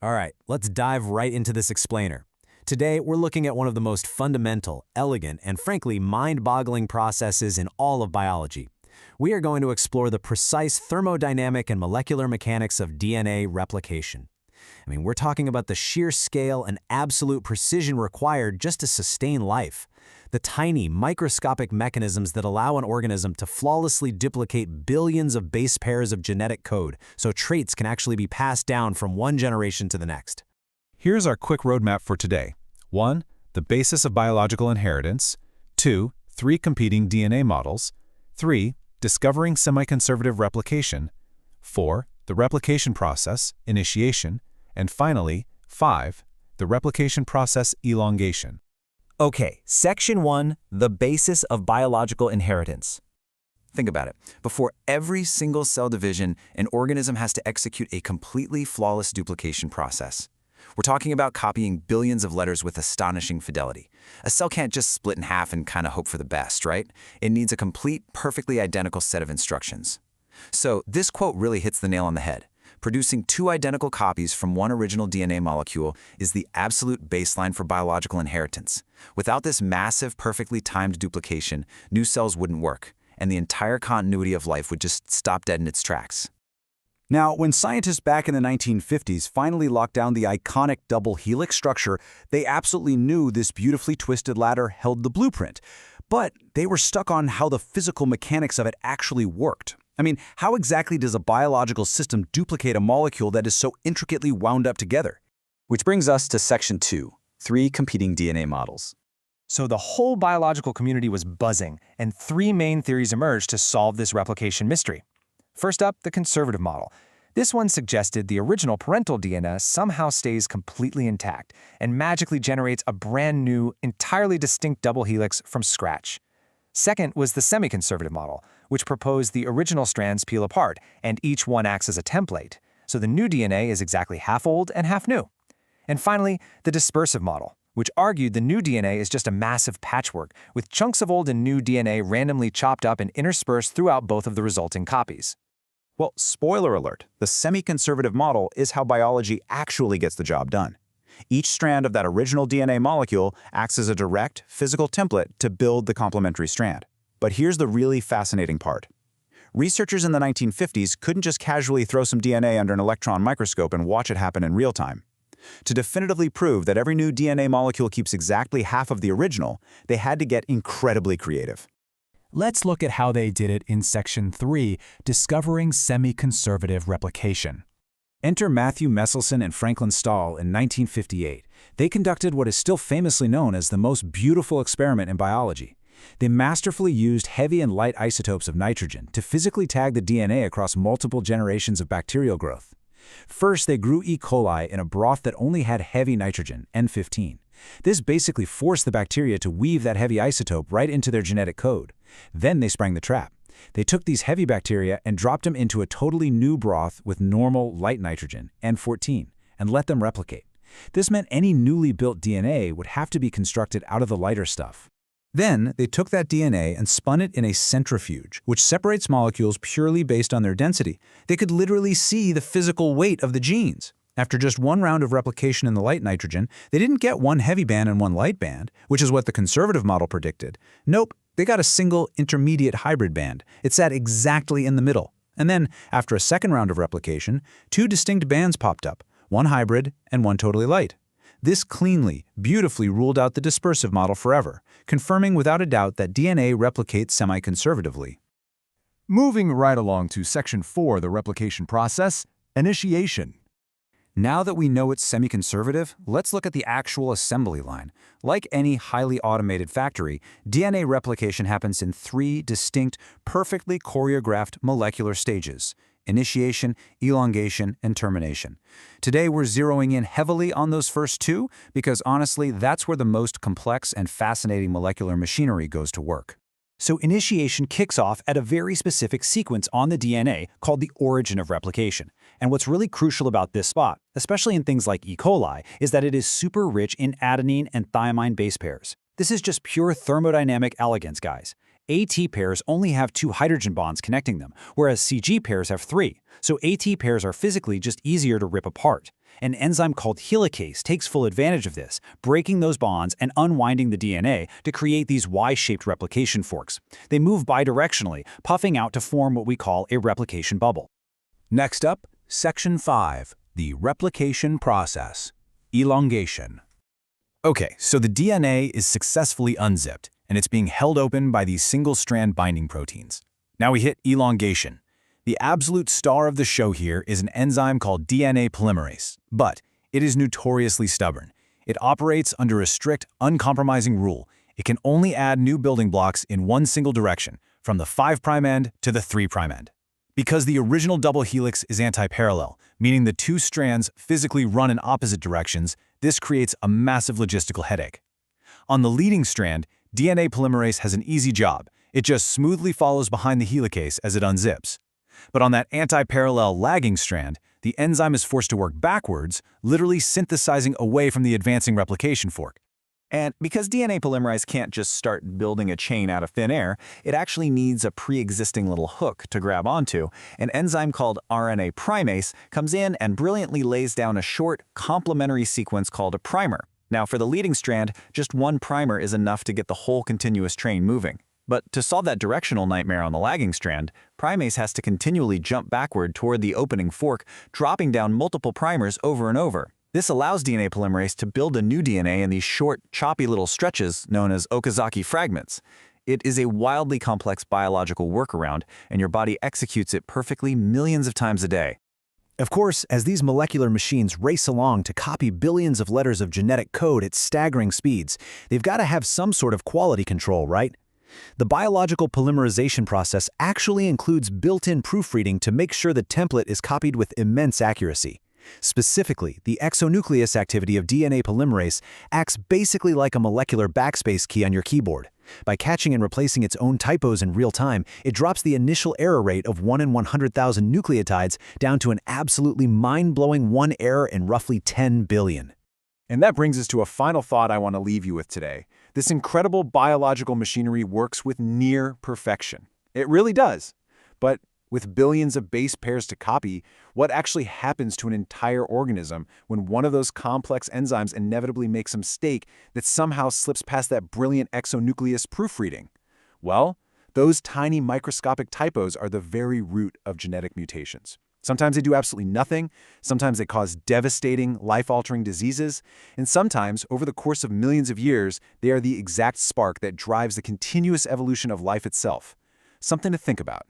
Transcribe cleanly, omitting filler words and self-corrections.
All right, let's dive right into this explainer. Today, we're looking at one of the most fundamental, elegant, and frankly mind-boggling processes in all of biology. We are going to explore the precise thermodynamic and molecular mechanics of DNA replication. We're talking about the sheer scale and absolute precision required just to sustain life. The tiny, microscopic mechanisms that allow an organism to flawlessly duplicate billions of base pairs of genetic code so traits can actually be passed down from one generation to the next. Here's our quick roadmap for today. 1. The basis of biological inheritance. 2. 3 competing DNA models. 3. Discovering semi-conservative replication. 4. The replication process, initiation. And finally, 5. The replication process, elongation. Okay, Section 1, the basis of biological inheritance. Think about it. Before every single cell division, an organism has to execute a completely flawless duplication process. We're talking about copying billions of letters with astonishing fidelity. A cell can't just split in half and kind of hope for the best, right? It needs a complete, perfectly identical set of instructions. So this quote really hits the nail on the head. Producing 2 identical copies from one original DNA molecule is the absolute baseline for biological inheritance. Without this massive, perfectly timed duplication, new cells wouldn't work, and the entire continuity of life would just stop dead in its tracks. Now, when scientists back in the 1950s finally locked down the iconic double helix structure, they absolutely knew this beautifully twisted ladder held the blueprint. But they were stuck on how the physical mechanics of it actually worked. How exactly does a biological system duplicate a molecule that is so intricately wound up together? Which brings us to Section 2, 3 competing DNA models. So the whole biological community was buzzing, and 3 main theories emerged to solve this replication mystery. First up, the conservative model. This one suggested the original parental DNA somehow stays completely intact and magically generates a brand new, entirely distinct double helix from scratch. Second was the semi-conservative model, which proposed the original strands peel apart and each one acts as a template, so the new DNA is exactly half old and half new. And finally, the dispersive model, which argued the new DNA is just a massive patchwork, with chunks of old and new DNA randomly chopped up and interspersed throughout both of the resulting copies. Well, spoiler alert, the semi-conservative model is how biology actually gets the job done. Each strand of that original DNA molecule acts as a direct, physical template to build the complementary strand. But here's the really fascinating part. Researchers in the 1950s couldn't just casually throw some DNA under an electron microscope and watch it happen in real time. To definitively prove that every new DNA molecule keeps exactly half of the original, they had to get incredibly creative. Let's look at how they did it in Section 3, Discovering Semi-Conservative Replication. Enter Matthew Meselson and Franklin Stahl in 1958. They conducted what is still famously known as the most beautiful experiment in biology. They masterfully used heavy and light isotopes of nitrogen to physically tag the DNA across multiple generations of bacterial growth. First, they grew E. coli in a broth that only had heavy nitrogen, N15. This basically forced the bacteria to weave that heavy isotope right into their genetic code. Then they sprang the trap. They took these heavy bacteria and dropped them into a totally new broth with normal, light nitrogen, N14, and let them replicate. This meant any newly built DNA would have to be constructed out of the lighter stuff. Then, they took that DNA and spun it in a centrifuge, which separates molecules purely based on their density. They could literally see the physical weight of the genes. After just one round of replication in the light nitrogen, they didn't get one heavy band and one light band, which is what the conservative model predicted. Nope, they got a single intermediate hybrid band. It sat exactly in the middle. And then, after a second round of replication, 2 distinct bands popped up, one hybrid and one totally light. This cleanly, beautifully ruled out the dispersive model forever, confirming without a doubt that DNA replicates semi-conservatively. Moving right along to Section 4, the replication process, initiation. Now that we know it's semi-conservative, let's look at the actual assembly line. Like any highly automated factory, DNA replication happens in 3 distinct, perfectly choreographed molecular stages: initiation, elongation, and termination. Today, we're zeroing in heavily on those first 2 because honestly, that's where the most complex and fascinating molecular machinery goes to work. So initiation kicks off at a very specific sequence on the DNA called the origin of replication. And what's really crucial about this spot, especially in things like E. coli, is that it is super rich in adenine and thymine base pairs. This is just pure thermodynamic elegance, guys. AT pairs only have 2 hydrogen bonds connecting them, whereas CG pairs have 3, so AT pairs are physically just easier to rip apart. An enzyme called helicase takes full advantage of this, breaking those bonds and unwinding the DNA to create these Y-shaped replication forks. They move bidirectionally, puffing out to form what we call a replication bubble. Next up, Section 5, the replication process. Elongation. Okay, so the DNA is successfully unzipped, and it's being held open by these single-strand binding proteins. Now we hit elongation. The absolute star of the show here is an enzyme called DNA polymerase, but it is notoriously stubborn. It operates under a strict, uncompromising rule. It can only add new building blocks in one single direction, from the 5' end to the 3' end. Because the original double helix is antiparallel, meaning the two strands physically run in opposite directions, this creates a massive logistical headache. On the leading strand, DNA polymerase has an easy job. It just smoothly follows behind the helicase as it unzips. But on that anti-parallel lagging strand, the enzyme is forced to work backwards, literally synthesizing away from the advancing replication fork. And because DNA polymerase can't just start building a chain out of thin air, it actually needs a pre-existing little hook to grab onto. An enzyme called RNA primase comes in and brilliantly lays down a short, complementary sequence called a primer. Now, for the leading strand, just one primer is enough to get the whole continuous train moving. But to solve that directional nightmare on the lagging strand, primase has to continually jump backward toward the opening fork, dropping down multiple primers over and over. This allows DNA polymerase to build a new DNA in these short, choppy little stretches known as Okazaki fragments. It is a wildly complex biological workaround, and your body executes it perfectly millions of times a day. Of course, as these molecular machines race along to copy billions of letters of genetic code at staggering speeds, they've got to have some sort of quality control, right? The biological polymerization process actually includes built-in proofreading to make sure the template is copied with immense accuracy. Specifically, the exonuclease activity of DNA polymerase acts basically like a molecular backspace key on your keyboard. By catching and replacing its own typos in real time, it drops the initial error rate of 1 in 100,000 nucleotides down to an absolutely mind-blowing 1 error in roughly 10 billion. And that brings us to a final thought I want to leave you with today. This incredible biological machinery works with near perfection. It really does. But with billions of base pairs to copy, what actually happens to an entire organism when one of those complex enzymes inevitably makes a mistake that somehow slips past that brilliant exonuclease proofreading? Well, those tiny microscopic typos are the very root of genetic mutations. Sometimes they do absolutely nothing, sometimes they cause devastating, life-altering diseases, and sometimes, over the course of millions of years, they are the exact spark that drives the continuous evolution of life itself. Something to think about.